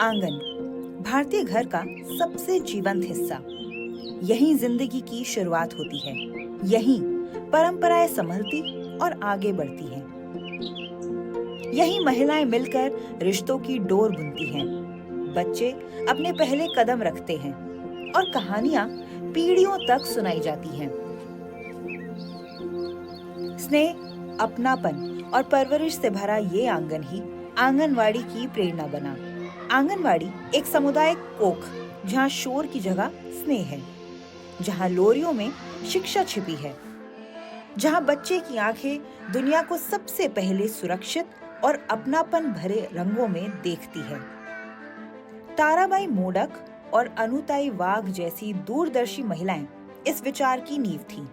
आंगन, भारतीय घर का सबसे जीवंत हिस्सा। यहीं जिंदगी की शुरुआत होती है, यहीं परंपराएं संभलती और आगे बढ़ती हैं। यहीं महिलाएं मिलकर रिश्तों की डोर बुनती हैं, बच्चे अपने पहले कदम रखते हैं और कहानियां पीढ़ियों तक सुनाई जाती हैं। स्नेह, अपनापन और परवरिश से भरा ये आंगन ही आंगनवाड़ी की प्रेरणा बना। आंगनवाड़ी एक सामुदायिक कोख, जहाँ शोर की जगह स्नेह है, जहाँ लोरियों में शिक्षा छिपी है, जहाँ बच्चे की आंखें दुनिया को सबसे पहले सुरक्षित और अपनापन भरे रंगों में देखती है। ताराबाई मोडक और अनुताई वाघ जैसी दूरदर्शी महिलाएं इस विचार की नींव थीं।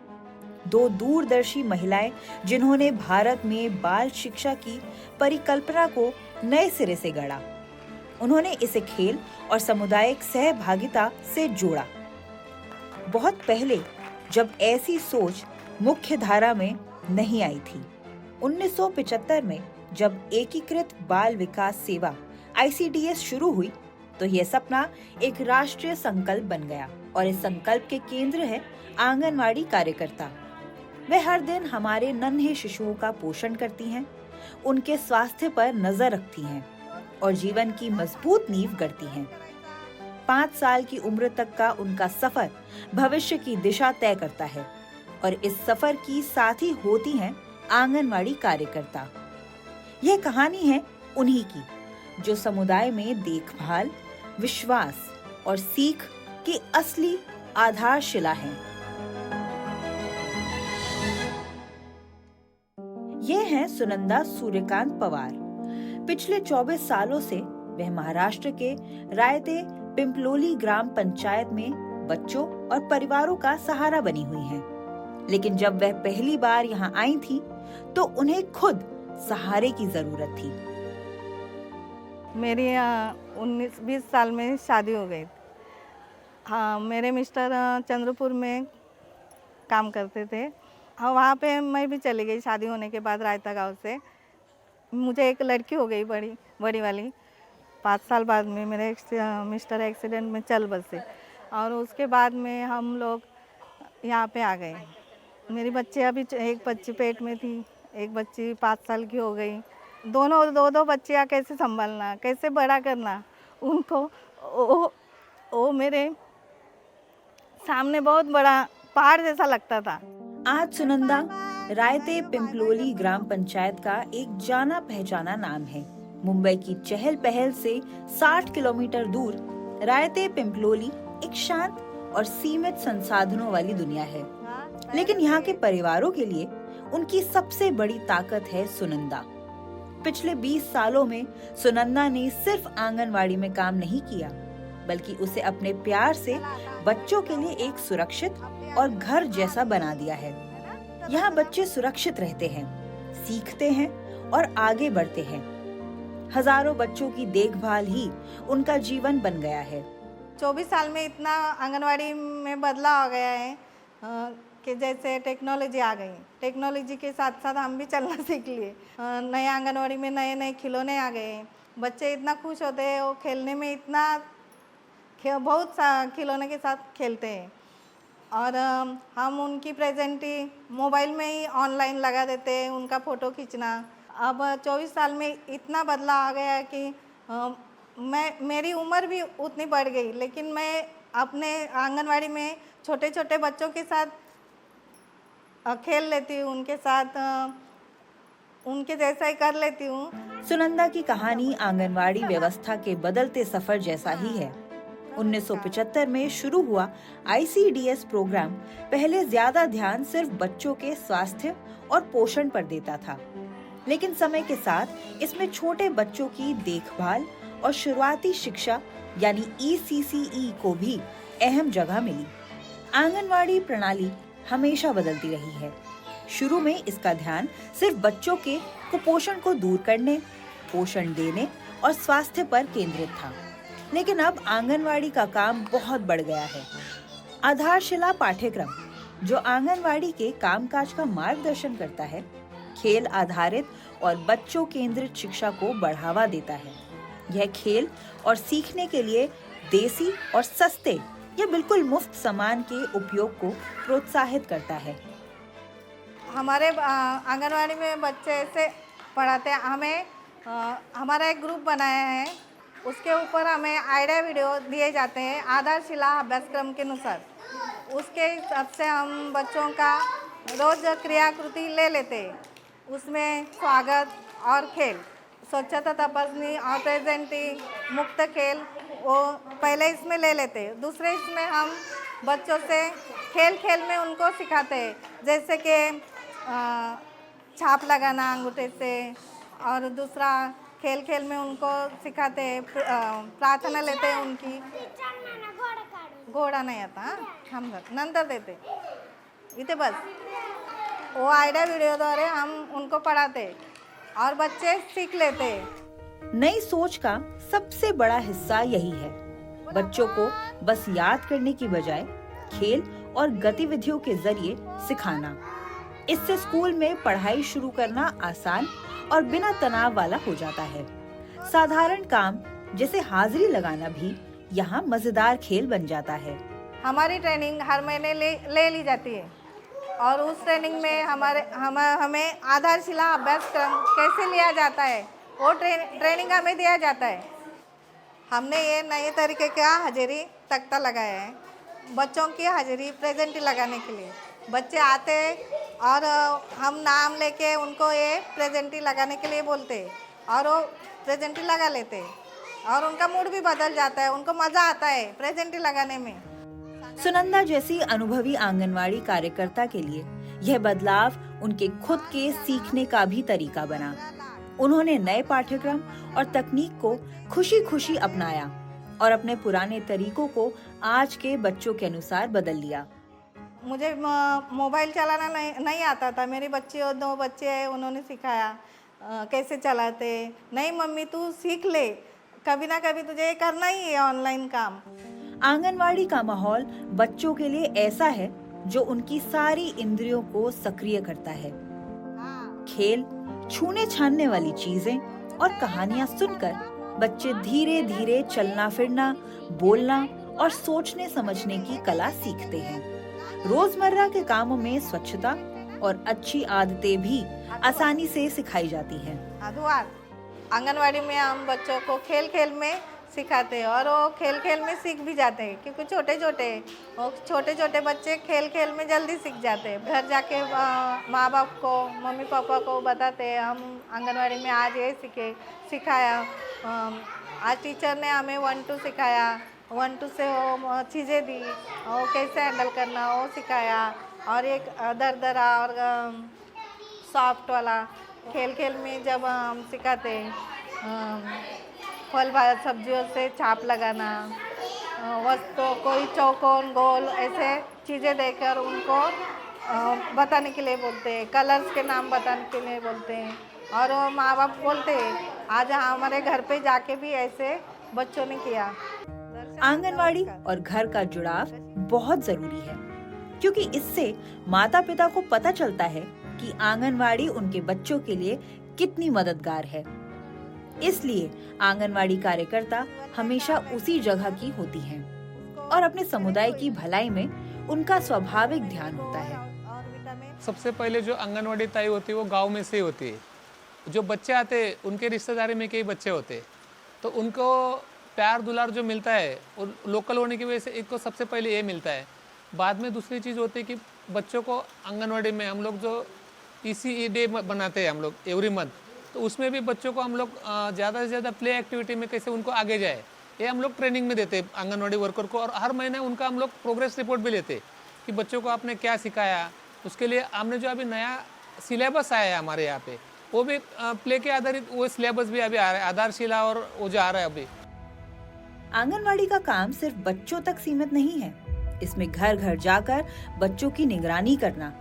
दो दूरदर्शी महिलाएं जिन्होंने भारत में बाल शिक्षा की परिकल्पना को नए सिरे से गढ़ा। उन्होंने इसे खेल और सामुदायिक सहभागिता से जोड़ा। बहुत पहले, जब ऐसी सोच मुख्य धारा में नहीं आई थी। 1975 में जब एकीकृत बाल विकास सेवा ICDS शुरू हुई, तो यह सपना एक राष्ट्रीय संकल्प बन गया और इस संकल्प के केंद्र है आंगनवाड़ी कार्यकर्ता। वे हर दिन हमारे नन्हे शिशुओं का पोषण करती हैं, उनके स्वास्थ्य पर नजर रखती हैं और जीवन की मजबूत नींव गढ़ती हैं। 5 साल की उम्र तक का उनका सफर भविष्य की दिशा तय करता है और इस सफर की साथी होती हैं आंगनवाड़ी कार्यकर्ता। यह कहानी है उन्हीं की, जो समुदाय में देखभाल, विश्वास और सीख की असली आधारशिला हैं। ये हैं सुनंदा सूर्यकांत पवार। पिछले 24 सालों से वह महाराष्ट्र के रायते पिंपलोली ग्राम पंचायत में बच्चों और परिवारों का सहारा बनी हुई हैं। लेकिन जब वह पहली बार यहाँ आई थी, तो उन्हें खुद सहारे की जरूरत थी। मेरी 19-20 साल में शादी हो गई। हाँ, मेरे मिस्टर चंद्रपुर में काम करते थे। हाँ, वहाँ पे मैं भी चली गई शादी होने के बाद रायता गांव से। मुझे एक लड़की हो गई, बड़ी वाली। 5 साल बाद में मेरे मिस्टर एक्सीडेंट में चल बसे और उसके बाद में हम लोग यहाँ पे आ गए। मेरी बच्चे अभी एक बच्ची पेट में थी, एक बच्ची 5 साल की हो गई। दोनों दो बच्चियाँ कैसे संभालना, कैसे बड़ा करना उनको, वो मेरे सामने बहुत बड़ा पहाड़ जैसा लगता था। आज सुनंदा रायते पिंपलोली ग्राम पंचायत का एक जाना पहचाना नाम है। मुंबई की चहल पहल से 60 किलोमीटर दूर रायते पिंपलोली एक शांत और सीमित संसाधनों वाली दुनिया है। लेकिन यहाँ के परिवारों के लिए उनकी सबसे बड़ी ताकत है सुनंदा। पिछले 20 सालों में सुनंदा ने सिर्फ आंगनवाड़ी में काम नहीं किया, बल्कि उसे अपने प्यार से बच्चों के लिए एक सुरक्षित और घर जैसा बना दिया है। यहाँ बच्चे सुरक्षित रहते हैं, सीखते हैं और आगे बढ़ते हैं। हजारों बच्चों की देखभाल ही उनका जीवन बन गया है। 24 साल में इतना आंगनवाड़ी में बदलाव आ गया है कि जैसे टेक्नोलॉजी आ गई। टेक्नोलॉजी के साथ साथ हम भी चलना सीख लिए। नए आंगनवाड़ी में नए खिलौने आ गए। बच्चे इतना खुश होते हैं, वो खेलने में बहुत खिलौने के साथ खेलते हैं और हम उनकी प्रेजेंटी मोबाइल में ही ऑनलाइन लगा देते हैं, उनका फ़ोटो खींचना। अब 24 साल में इतना बदलाव आ गया है कि मेरी उम्र भी उतनी बढ़ गई, लेकिन मैं अपने आंगनवाड़ी में छोटे छोटे बच्चों के साथ खेल लेती हूँ, उनके साथ उनके जैसा ही कर लेती हूँ। सुनंदा की कहानी आंगनवाड़ी व्यवस्था के बदलते सफर जैसा ही है। 1975 में शुरू हुआ ICDS प्रोग्राम पहले ज्यादा ध्यान सिर्फ बच्चों के स्वास्थ्य और पोषण पर देता था, लेकिन समय के साथ इसमें छोटे बच्चों की देखभाल और शुरुआती शिक्षा यानी ECCE को भी अहम जगह मिली। आंगनवाड़ी प्रणाली हमेशा बदलती रही है। शुरू में इसका ध्यान सिर्फ बच्चों के कुपोषण को दूर करने, पोषण देने और स्वास्थ्य पर केंद्रित था, लेकिन अब आंगनवाड़ी का काम बहुत बढ़ गया है। आधारशिला पाठ्यक्रम, जो आंगनवाड़ी के कामकाज का मार्गदर्शन करता है, खेल आधारित और बच्चों केंद्रित शिक्षा को बढ़ावा देता है। यह खेल और सीखने के लिए देसी और सस्ते या बिल्कुल मुफ्त सामान के उपयोग को प्रोत्साहित करता है। हमारे आंगनवाड़ी में बच्चे ऐसे पढ़ाते हैं। हमारा एक ग्रुप बनाया है, उसके ऊपर हमें आइडिया वीडियो दिए जाते हैं आधारशिला अभ्यासक्रम के अनुसार। उसके हिसाब से हम बच्चों का रोज क्रियाकृति ले लेते हैं। उसमें स्वागत और खेल, स्वच्छता तपासनी और प्रेजेंटिंग, मुक्त खेल, वो पहले इसमें ले लेते हैं। दूसरे इसमें हम बच्चों से खेल खेल में उनको सिखाते हैं, जैसे कि छाप लगाना अंगूठे से, और दूसरा खेल खेल में उनको सिखाते हैं, प्रार्थना लेते हैं उनकी। घोड़ा नहीं आता, हम नंतर देते इतने बस। वो आइडिया वीडियो द्वारा हम उनको पढ़ाते और बच्चे सीख लेते हैं। नई सोच का सबसे बड़ा हिस्सा यही है, बच्चों को बस याद करने की बजाय खेल और गतिविधियों के जरिए सिखाना। इससे स्कूल में पढ़ाई शुरू करना आसान और बिना तनाव वाला हो जाता है। साधारण काम जैसे हाजिरी लगाना भी यहाँ मजेदार खेल बन जाता है। हमारी ट्रेनिंग हर महीने ले ली जाती है और उस ट्रेनिंग में हमें आधारशिला अभ्यासक्रम कैसे लिया जाता है वो ट्रेनिंग हमें दिया जाता है। हमने ये नए तरीके का हाजिरी तख्ता लगाया है, बच्चों की हाजिरी प्रेजेंटी लगाने के लिए। बच्चे आते हैं और हम नाम लेके उनको ये प्रेजेंटी लगाने के लिए बोलते हैं और वो प्रेजेंटी लगा लेते हैं और उनका मूड भी बदल जाता है, उनको मज़ा आता है प्रेजेंटी लगाने में। सुनंदा जैसी अनुभवी आंगनवाड़ी कार्यकर्ता के लिए यह बदलाव उनके खुद के सीखने का भी तरीका बना। उन्होंने नए पाठ्यक्रम और तकनीक को खुशी खुशी अपनाया और अपने पुराने तरीकों को आज के बच्चों के अनुसार बदल लिया। मुझे मोबाइल चलाना नहीं आता था। मेरे बच्चे और 2 बच्चे हैं, उन्होंने सिखाया कैसे चलाते। नहीं मम्मी तू सीख ले, कभी ना कभी तुझे करना ही है ऑनलाइन काम। आंगनवाड़ी का माहौल बच्चों के लिए ऐसा है जो उनकी सारी इंद्रियों को सक्रिय करता है। खेल, छूने छानने वाली चीजें और कहानियां सुनकर बच्चे धीरे धीरे चलना फिरना, बोलना और सोचने समझने की कला सीखते हैं। रोजमर्रा के कामों में स्वच्छता और अच्छी आदतें भी आसानी से सिखाई जाती हैं। आंगनवाड़ी में हम बच्चों को खेल खेल में सिखाते हैं और वो खेल खेल में सीख भी जाते हैं, क्योंकि छोटे छोटे बच्चे खेल खेल में जल्दी सीख जाते हैं। घर जाके माँ बाप को, मम्मी पापा को बताते हैं हम आंगनवाड़ी में आज ये सिखाया, आज टीचर ने हमें 1 2 सिखाया, 1 2 से वो चीज़ें दी, वो कैसे हैंडल करना वो सिखाया। और एक दरदरा और सॉफ्ट वाला खेल खेल में जब हम सिखाते हैं, फल सब्जियों से छाप लगाना, वस्तु कोई चौकोन गोल ऐसे चीज़ें देकर उनको बताने के लिए बोलते हैं, कलर्स के नाम बताने के लिए बोलते हैं। और वो माँ बाप बोलते हैं आज हमारे घर पे जाके भी ऐसे बच्चों ने किया। आंगनवाड़ी और घर का जुड़ाव बहुत जरूरी है, क्योंकि इससे माता पिता को पता चलता है कि आंगनवाड़ी उनके बच्चों के लिए कितनी मददगार है। इसलिए आंगनवाड़ी कार्यकर्ता हमेशा उसी जगह की होती हैं और अपने समुदाय की भलाई में उनका स्वाभाविक ध्यान होता है। सबसे पहले जो आंगनवाड़ी ताई होती है वो गांव में से ही होती है। जो बच्चे आते हैं उनके रिश्तेदारी में कई बच्चे होते हैं, तो उनको प्यार दुलार जो मिलता है और लोकल होने की वजह से एक को सबसे पहले ये मिलता है। बाद में दूसरी चीज़ होती है कि बच्चों को आंगनवाड़ी में हम लोग जो ECE डे बनाते हैं हम लोग एवरी मंथ, तो उसमें भी बच्चों को हम लोग ज़्यादा से ज़्यादा प्ले एक्टिविटी में कैसे उनको आगे जाए ये हम लोग ट्रेनिंग में देते हैं आंगनवाड़ी वर्कर को। और हर महीने उनका हम लोग प्रोग्रेस रिपोर्ट भी लेते कि बच्चों को आपने क्या सिखाया। उसके लिए हमने जो अभी नया सिलेबस आया है हमारे यहाँ पे, वो भी प्ले के आधारित वो सिलेबस भी अभी आ रहा है, आधारशिला और वो जो आ रहा है अभी। आंगनवाड़ी का काम सिर्फ बच्चों तक सीमित नहीं है, इसमें घर घर जाकर बच्चों की निगरानी करना,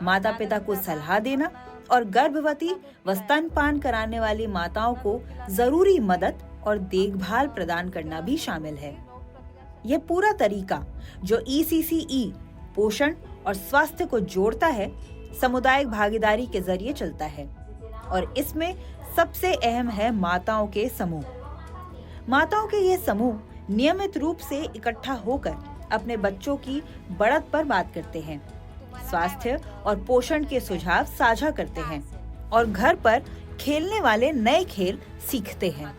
माता पिता को सलाह देना और गर्भवती व स्तनपान कराने वाली माताओं को जरूरी मदद और देखभाल प्रदान करना भी शामिल है। यह पूरा तरीका जो ECCE पोषण और स्वास्थ्य को जोड़ता है, सामुदायिक भागीदारी के जरिए चलता है और इसमें सबसे अहम है माताओं के समूह। माताओं के ये समूह नियमित रूप से इकट्ठा होकर अपने बच्चों की बढ़त पर बात करते हैं, स्वास्थ्य और पोषण के सुझाव साझा करते हैं और घर पर खेलने वाले नए खेल सीखते हैं।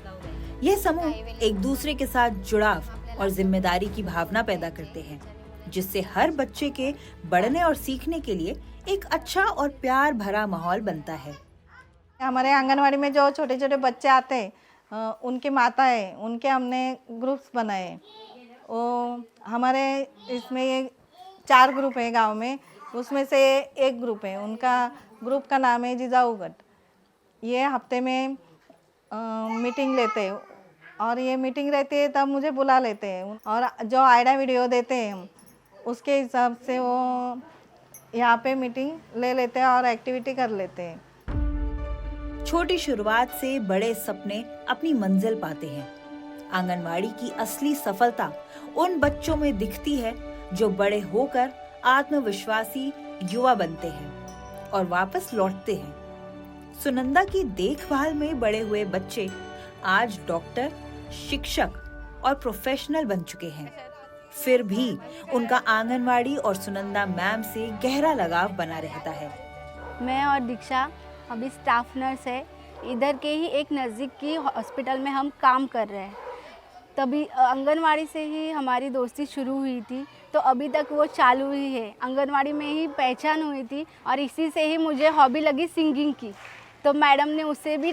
यह समूह एक दूसरे के साथ जुड़ाव और जिम्मेदारी की भावना पैदा करते हैं, जिससे हर बच्चे के बढ़ने और सीखने के लिए एक अच्छा और प्यार भरा माहौल बनता है। हमारे आंगनवाड़ी में जो छोटे छोटे बच्चे आते हैं, उनकी माताएं, उनके हमने ग्रुप्स बनाए। वो हमारे इसमें ये 4 ग्रुप है गांव में, उसमें से एक ग्रुप है, उनका ग्रुप का नाम है जिजाऊगढ़। ये हफ्ते में मीटिंग लेते हैं और ये मीटिंग रहती है तब मुझे बुला लेते हैं और जो आइडिया वीडियो देते हैं हम उसके हिसाब से वो यहाँ पे मीटिंग ले लेते हैं और एक्टिविटी कर लेते हैं। छोटी शुरुआत से बड़े सपने अपनी मंजिल पाते हैं। आंगनवाड़ी की असली सफलता उन बच्चों में दिखती है जो बड़े होकर आत्मविश्वासी युवा बनते हैं और वापस लौटते हैं। सुनंदा की देखभाल में बड़े हुए बच्चे आज डॉक्टर, शिक्षक और प्रोफेशनल बन चुके हैं। फिर भी उनका आंगनवाड़ी और सुनंदा मैम से गहरा लगाव बना रहता है। मैं और दीक्षा अभी स्टाफ नर्स है, इधर के ही एक नज़दीक की हॉस्पिटल में हम काम कर रहे हैं। तभी आंगनवाड़ी से ही हमारी दोस्ती शुरू हुई थी, तो अभी तक वो चालू ही है। आंगनवाड़ी में ही पहचान हुई थी और इसी से ही मुझे हॉबी लगी सिंगिंग की, तो मैडम ने उससे भी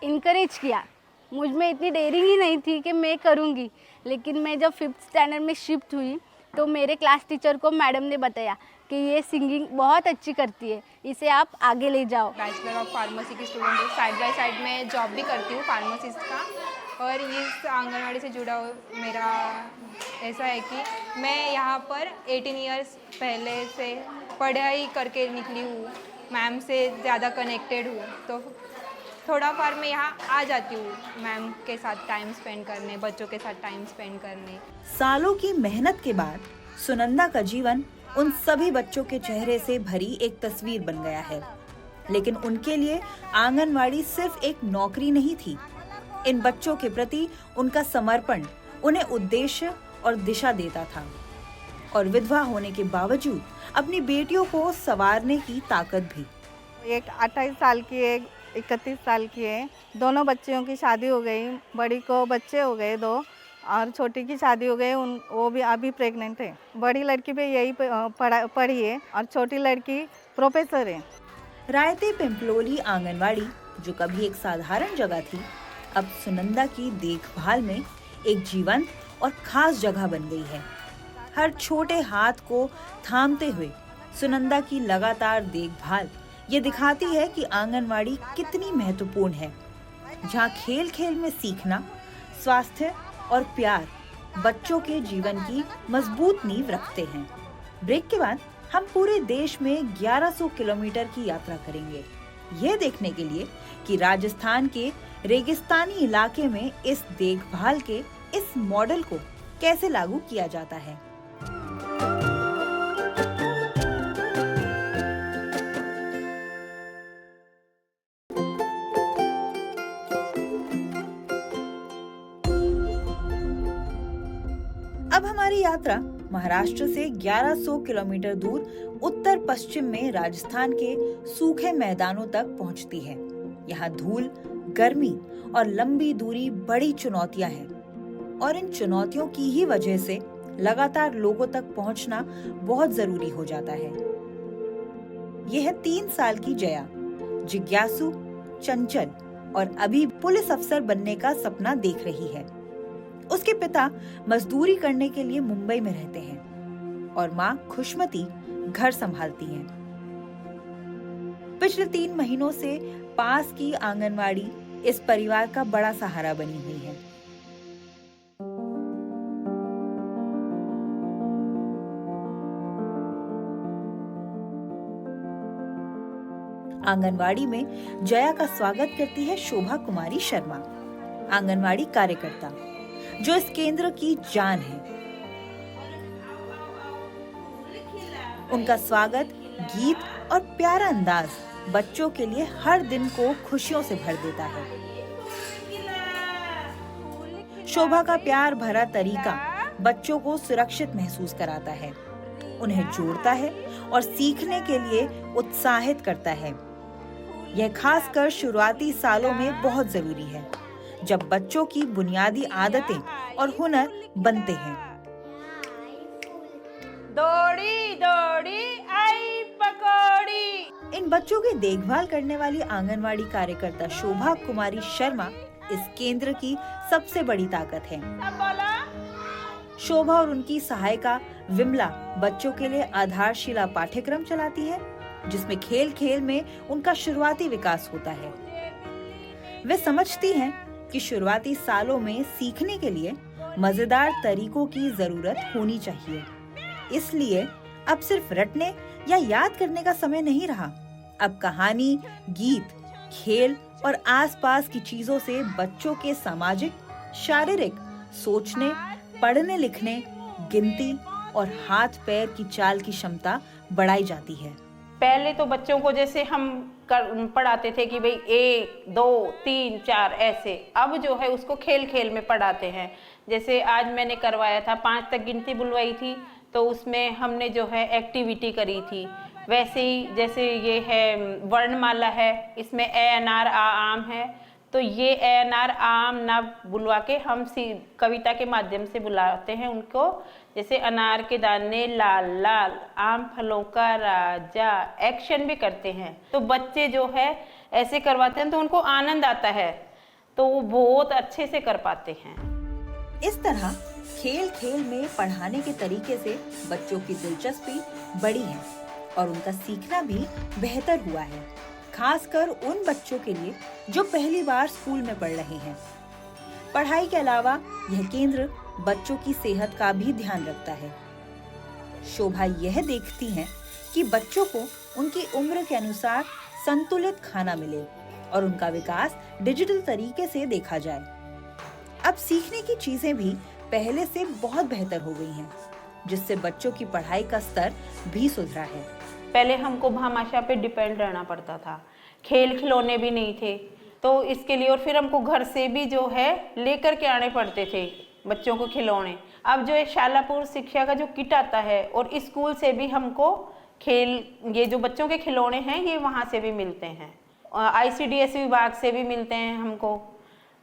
इनकरेज किया। मुझ में इतनी डेयरिंग ही नहीं थी कि मैं करूँगी, लेकिन मैं जब 5th स्टैंडर्ड में शिफ्ट हुई तो मेरे क्लास टीचर को मैडम ने बताया कि ये सिंगिंग बहुत अच्छी करती है, इसे आप आगे ले जाओ। बैचलर ऑफ फार्मेसी की स्टूडेंट हूँ, साइड बाय साइड में जॉब भी करती हूँ फार्मासिस्ट का। और इस आंगनवाड़ी से जुड़ा मेरा ऐसा है कि मैं यहाँ पर 18 इयर्स पहले से पढ़ाई करके निकली हूँ, मैम से ज़्यादा कनेक्टेड हूँ, तो थोड़ा फार मैं यहाँ आ जाती हूँ मैम के साथ टाइम स्पेंड करने, बच्चों के साथ टाइम स्पेंड करने। सालों की मेहनत के बाद सुनंदा का जीवन उन सभी बच्चों के चेहरे से भरी एक तस्वीर बन गया है। लेकिन उनके लिए आंगनवाड़ी सिर्फ एक नौकरी नहीं थी। इन बच्चों के प्रति उनका समर्पण उन्हें उद्देश्य और दिशा देता था और विधवा होने के बावजूद अपनी बेटियों को संवारने की ताकत भी। एक 28 साल की, एक 31 साल की है। दोनों बच्चियों की शादी हो गई, बड़ी को बच्चे हो गए 2 और छोटी की शादी हो गई, वो भी अभी प्रेग्नेंट है। बड़ी लड़की भी यही पढ़ी है और छोटी लड़की प्रोफेसर है। रायते पिंपलोली आंगनवाड़ी, जो कभी एक साधारण जगह थी, अब सुनंदा की देखभाल में एक जीवंत और खास जगह बन गई है। हर छोटे हाथ को थामते हुए सुनंदा की लगातार देखभाल ये दिखाती है कि आंगनवाड़ी कितनी महत्वपूर्ण है, जहाँ खेल खेल में सीखना, स्वास्थ्य और प्यार बच्चों के जीवन की मजबूत नींव रखते हैं। ब्रेक के बाद हम पूरे देश में 1100 किलोमीटर की यात्रा करेंगे, ये देखने के लिए कि राजस्थान के रेगिस्तानी इलाके में इस देखभाल के इस मॉडल को कैसे लागू किया जाता है। अब हमारी यात्रा महाराष्ट्र से 1100 किलोमीटर दूर उत्तर पश्चिम में राजस्थान के सूखे मैदानों तक पहुंचती है। यहाँ धूल, गर्मी और लंबी दूरी बड़ी चुनौतियां हैं और इन चुनौतियों की ही वजह से लगातार लोगों तक पहुंचना बहुत जरूरी हो जाता है। यह है 3 साल की जया, जिज्ञासु, चंचल और अभी पुलिस अफसर बनने का सपना देख रही है। उसके पिता मजदूरी करने के लिए मुंबई में रहते हैं और माँ खुशमती घर संभालती हैं। पिछले 3 महीनों से पास की आंगनवाड़ी इस परिवार का बड़ा सहारा बनी हुई है। आंगनवाड़ी में जया का स्वागत करती है शोभा कुमारी शर्मा, आंगनवाड़ी कार्यकर्ता, जो इस केंद्र की जान है। उनका स्वागत, गीत और प्यारा अंदाज बच्चों के लिए हर दिन को खुशियों से भर देता है। शोभा का प्यार भरा तरीका बच्चों को सुरक्षित महसूस कराता है, उन्हें जोड़ता है और सीखने के लिए उत्साहित करता है। यह खासकर शुरुआती सालों में बहुत जरूरी है, जब बच्चों की बुनियादी आदतें और हुनर बनते हैं। दौड़ी दौड़ी आई पकौड़ी। इन बच्चों की देखभाल करने वाली आंगनवाड़ी कार्यकर्ता शोभा कुमारी शर्मा इस केंद्र की सबसे बड़ी ताकत है। शोभा और उनकी सहायिका विमला बच्चों के लिए आधारशिला पाठ्यक्रम चलाती है, जिसमें खेल खेल में उनका शुरुआती विकास होता है। वे समझती हैं कि शुरुआती सालों में सीखने के लिए मजेदार तरीकों की जरूरत होनी चाहिए। इसलिए अब सिर्फ रटने या याद करने का समय नहीं रहा। अब कहानी, गीत, खेल और आसपास की चीजों से बच्चों के सामाजिक, शारीरिक, सोचने, पढ़ने लिखने, गिनती और हाथ पैर की चाल की क्षमता बढ़ाई जाती है। पहले तो बच्चों को जैसे हम पढ़ाते थे कि भाई 1 2 3 4 ऐसे, अब जो है उसको खेल खेल में पढ़ाते हैं। जैसे आज मैंने करवाया था, 5 तक गिनती बुलवाई थी, तो उसमें हमने जो है एक्टिविटी करी थी। वैसे ही जैसे ये है वर्णमाला है, इसमें ए अनार आ आम है, तो ये ए अनार आम ना बुलवा के हम कविता के माध्यम से बुलाते हैं उनको। जैसे अनार के दाने लाल लाल, आम फलों का राजा, एक्शन भी करते हैं। तो बच्चे जो है ऐसे करवाते हैं तो उनको आनंद आता है, तो वो बहुत अच्छे से कर पाते हैं। इस तरह खेल खेल में पढ़ाने के तरीके से बच्चों की दिलचस्पी बढ़ी है और उनका सीखना भी बेहतर हुआ है, खासकर उन बच्चों के लिए जो पहली बार स्कूल में पढ़ रहे हैं। पढ़ाई के अलावा यह केंद्र बच्चों की सेहत का भी ध्यान रखता है। शोभा यह देखती हैं कि बच्चों को उनकी उम्र के अनुसार संतुलित खाना मिले और उनका विकास डिजिटल तरीके से देखा जाए। अब सीखने की चीजें भी पहले से बहुत बेहतर हो गई हैं, जिससे बच्चों की पढ़ाई का स्तर भी सुधरा है। पहले हमको भामाशाह पे डिपेंड रहना पड़ता था, खेल खिलौने भी नहीं थे, तो इसके लिए और फिर हमको घर से भी जो है लेकर के आने पड़ते थे बच्चों को खिलौने। अब जो है शालापुर शिक्षा का जो किट आता है और स्कूल से भी हमको खेल, ये जो बच्चों के खिलौने हैं ये वहाँ से भी मिलते हैं, ICDS विभाग से भी मिलते हैं हमको।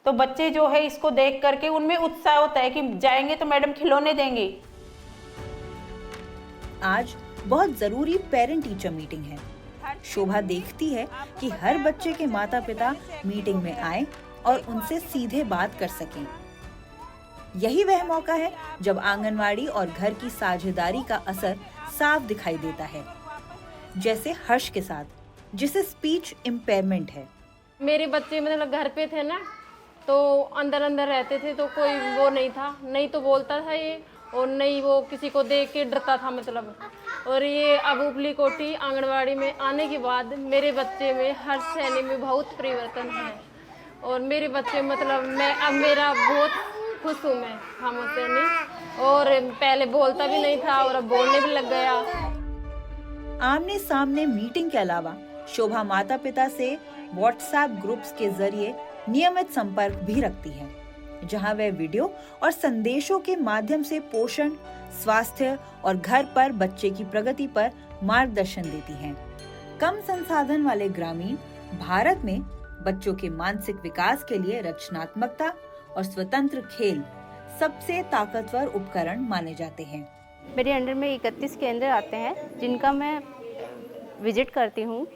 तो बच्चे जो है इसको देख करके उनमें उत्साह होता है कि जाएंगे तो मैडम खिलौने देंगे। आज बहुत जरूरी पेरेंट टीचर मीटिंग है। शोभा देखती है कि हर बच्चे के माता पिता मीटिंग में आए और उनसे सीधे बात कर सकें। यही वह मौका है जब आंगनवाड़ी और घर की साझेदारी का असर साफ दिखाई देता है, जैसे हर्ष के साथ, जिसे स्पीच इम्पेयरमेंट है। मेरे बच्चे मतलब घर पे थे ना, तो अंदर अंदर रहते थे, तो कोई वो नहीं था, नहीं तो बोलता था ये, और नहीं वो किसी को देख के डरता था मतलब। और ये अब उपली कोठी आंगनवाड़ी में आने के बाद मेरे बच्चे में हर श्रेणी में बहुत परिवर्तन है, और मेरे बच्चे मतलब मैं अब मेरा बहुत खुश हूँ मैं हम सैनी, और पहले बोलता भी नहीं था और अब बोलने भी लग गया। आमने सामने मीटिंग के अलावा शोभा माता पिता से व्हाट्सएप ग्रुप्स के जरिए नियमित संपर्क भी रखती है, जहां वह वीडियो और संदेशों के माध्यम से पोषण, स्वास्थ्य और घर पर बच्चे की प्रगति पर मार्गदर्शन देती हैं। कम संसाधन वाले ग्रामीण भारत में बच्चों के मानसिक विकास के लिए रचनात्मकता और स्वतंत्र खेल सबसे ताकतवर उपकरण माने जाते हैं। मेरे अंडर में 31 केंद्र आते हैं, जिनका मैं विजिट करती हूँ।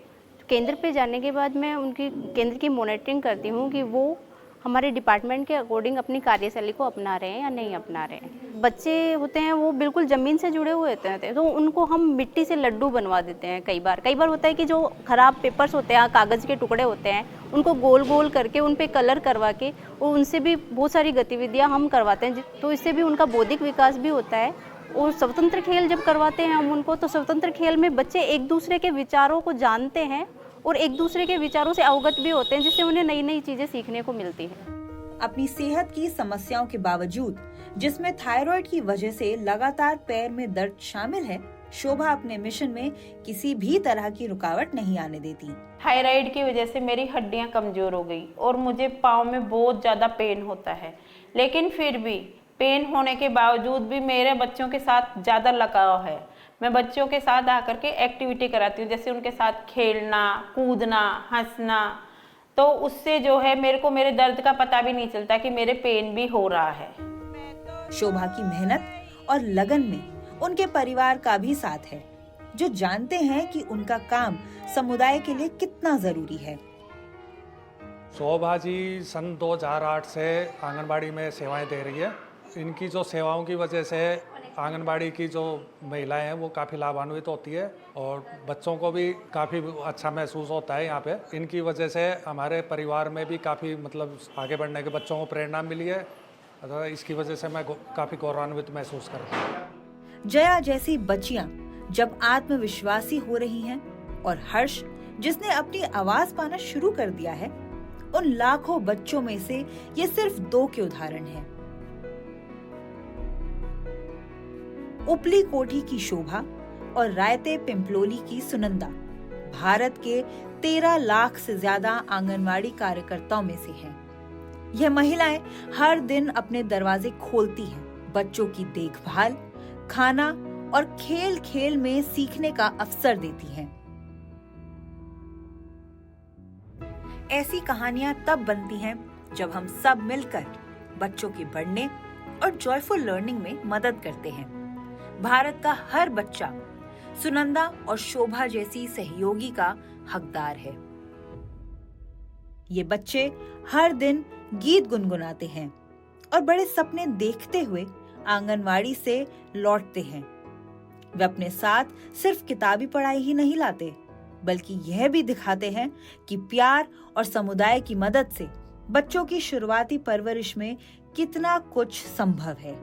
केंद्र पे जाने के बाद मैं उनकी केंद्र की मॉनिटरिंग करती हूँ कि वो हमारे डिपार्टमेंट के अकॉर्डिंग अपनी कार्यशैली को अपना रहे हैं या नहीं अपना रहे हैं। बच्चे होते हैं वो बिल्कुल ज़मीन से जुड़े हुए होते हैं, तो उनको हम मिट्टी से लड्डू बनवा देते हैं। कई बार होता है कि जो ख़राब पेपर्स होते हैं, कागज़ के टुकड़े होते हैं, उनको गोल गोल करके उन पर कलर करवा के और उनसे भी बहुत सारी गतिविधियाँ हम करवाते हैं, तो इससे भी उनका बौद्धिक विकास भी होता है। और स्वतंत्र खेल जब करवाते हैं हम उनको, तो स्वतंत्र खेल में बच्चे एक दूसरे के विचारों को जानते हैं और एक दूसरे के विचारों से अवगत भी होते हैं, जिससे उन्हें नई नई चीजें सीखने को मिलती हैं। अपनी सेहत की समस्याओं के बावजूद, जिसमें थायराइड की वजह से लगातार पैर में दर्द शामिल है, शोभा अपने मिशन में किसी भी तरह की रुकावट नहीं आने देती। थायराइड की वजह से मेरी हड्डियां कमजोर हो गई और मुझे पाँव में बहुत ज़्यादा पेन होता है। लेकिन फिर भी पेन होने के बावजूद भी मेरे बच्चों के साथ ज़्यादा लगाव है। मैं बच्चों के साथ आकर के एक्टिविटी कराती हूँ, जैसे उनके साथ खेलना, कूदना, हंसना, तो उससे जो है मेरे को मेरे दर्द का पता भी नहीं चलता कि मेरे पेन भी हो रहा है। शोभा की मेहनत और लगन में उनके परिवार का भी साथ है, जो जानते हैं कि उनका काम समुदाय के लिए कितना जरूरी है। शोभा जी सन 2008 से आंगनबाड़ी में सेवाएं दे रही है। इनकी जो सेवाओं की वजह से आंगनबाड़ी की जो महिलाएं हैं वो काफ़ी लाभान्वित होती है और बच्चों को भी काफ़ी अच्छा महसूस होता है यहाँ पे। इनकी वजह से हमारे परिवार में भी काफ़ी मतलब आगे बढ़ने के बच्चों को प्रेरणा मिली है। तो इसकी वजह से मैं काफ़ी गौरवान्वित महसूस करता हूँ। जया जैसी बच्चियां जब आत्मविश्वासी हो रही हैं और हर्ष जिसने अपनी आवाज पाना शुरू कर दिया है, उन लाखों बच्चों में से ये सिर्फ 2 के उदाहरण हैं। उपली कोठी की शोभा और रायते पिंपलोली की सुनंदा भारत के 13 लाख से ज्यादा आंगनवाड़ी कार्यकर्ताओं में से हैं। यह महिलाएं हर दिन अपने दरवाजे खोलती हैं, बच्चों की देखभाल, खाना और खेल खेल में सीखने का अवसर देती हैं। ऐसी कहानियां तब बनती हैं जब हम सब मिलकर बच्चों के बढ़ने और जॉयफुल लर्निंग में मदद करते हैं। भारत का हर बच्चा सुनंदा और शोभा जैसी सहयोगी का हकदार है। ये बच्चे हर दिन गीत गुनगुनाते हैं और बड़े सपने देखते हुए आंगनवाड़ी से लौटते हैं। वे अपने साथ सिर्फ किताबी पढ़ाई ही नहीं लाते, बल्कि यह भी दिखाते हैं कि प्यार और समुदाय की मदद से बच्चों की शुरुआती परवरिश में कितना कुछ संभव है।